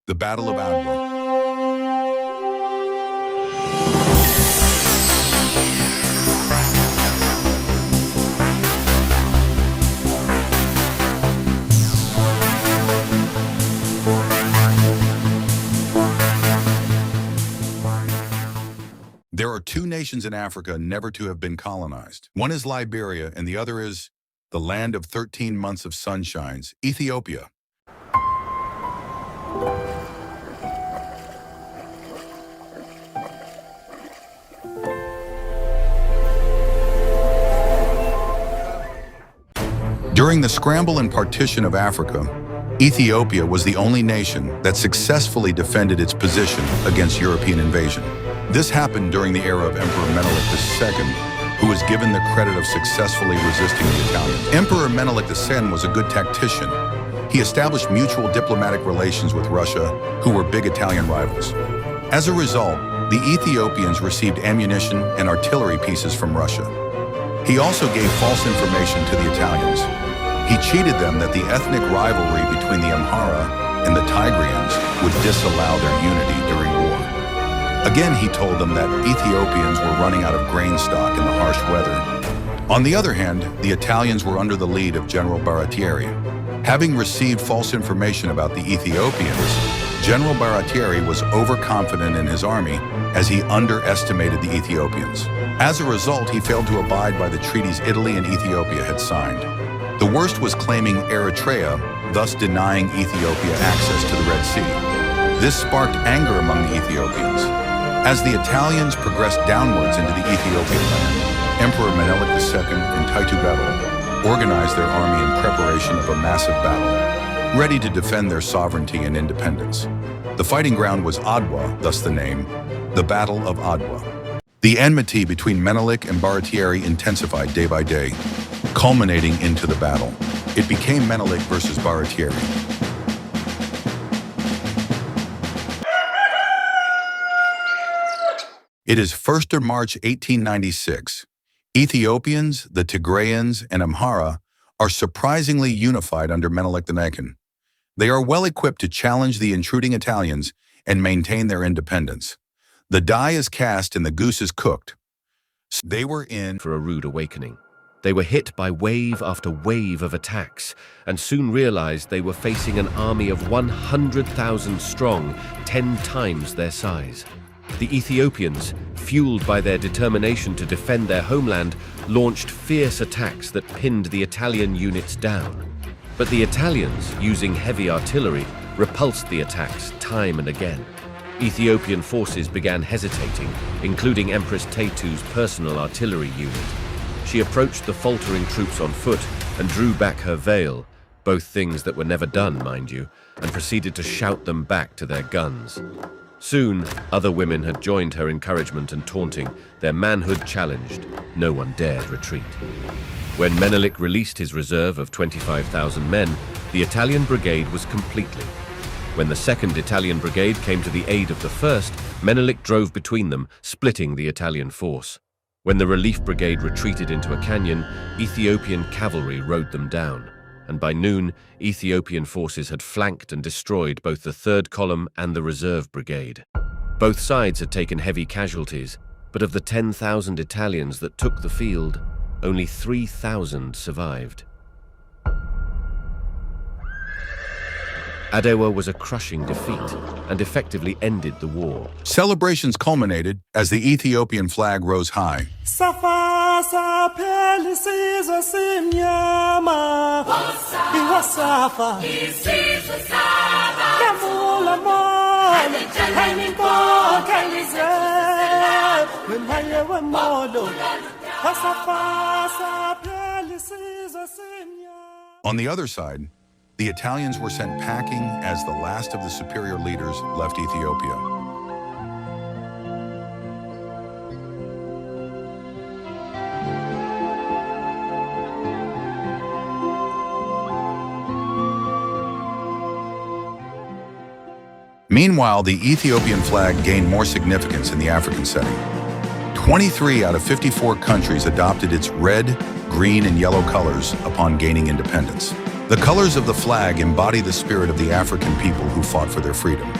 The Battle of Adwa. There are two nations in Africa never to have been colonized. One is Liberia, and the other is the land of 13 months of sunshines, Ethiopia. During the scramble and partition of Africa, Ethiopia was the only nation that successfully defended its position against European invasion. This happened during the era of Emperor Menelik II, who was given the credit of successfully resisting the Italians. Emperor Menelik II was a good tactician. He established mutual diplomatic relations with Russia, who were big Italian rivals. As a result, the Ethiopians received ammunition and artillery pieces from Russia. He also gave false information to the Italians. He cheated them that the ethnic rivalry between the Amhara and the Tigrians would disallow their unity during war. Again, he told them that Ethiopians were running out of grain stock in the harsh weather. On the other hand, the Italians were under the lead of General Baratieri. Having received false information about the Ethiopians, General Baratieri was overconfident in his army as he underestimated the Ethiopians. As a result, he failed to abide by the treaties Italy and Ethiopia had signed. The worst was claiming Eritrea, thus denying Ethiopia access to the Red Sea. This sparked anger among the Ethiopians. As the Italians progressed downwards into the Ethiopian land, Emperor Menelik II and Taitu Belo organized their army in preparation of a massive battle, ready to defend their sovereignty and independence. The fighting ground was Adwa, thus the name, the Battle of Adwa. The enmity between Menelik and Baratieri intensified day by day, culminating into the battle. It became Menelik versus Baratieri. It is 1st of March 1896. Ethiopians, the Tigrayans, and Amhara are surprisingly unified under Menelik II. They are well equipped to challenge the intruding Italians and maintain their independence. The die is cast and the goose is cooked. They were in for a rude awakening. They were hit by wave after wave of attacks and soon realized they were facing an army of 100,000 strong, 10 times their size. The Ethiopians, fueled by their determination to defend their homeland, launched fierce attacks that pinned the Italian units down. But the Italians, using heavy artillery, repulsed the attacks time and again. Ethiopian forces began hesitating, including Empress Taitu's personal artillery unit. She approached the faltering troops on foot and drew back her veil, both things that were never done, mind you, and proceeded to shout them back to their guns. Soon, other women had joined her encouragement and taunting, their manhood challenged. No one dared retreat. When Menelik released his reserve of 25,000 men, the Italian brigade was completely. When the 2nd Italian Brigade came to the aid of the 1st, Menelik drove between them, splitting the Italian force. When the relief brigade retreated into a canyon, Ethiopian cavalry rode them down, and by noon, Ethiopian forces had flanked and destroyed both the 3rd column and the reserve brigade. Both sides had taken heavy casualties, but of the 10,000 Italians that took the field, only 3,000 survived. Adwa was a crushing defeat and effectively ended the war. Celebrations culminated as the Ethiopian flag rose high. On the other side, the Italians were sent packing as the last of the superior leaders left Ethiopia. Meanwhile, the Ethiopian flag gained more significance in the African setting. 23 out of 54 countries adopted its red, green and yellow colors upon gaining independence. The colors of the flag embody the spirit of the African people who fought for their freedom.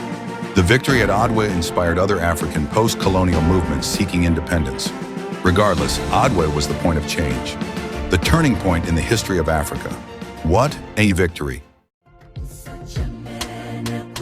The victory at Adwa inspired other African post-colonial movements seeking independence. Regardless, Adwa was the point of change, the turning point in the history of Africa. What a victory! Such a man,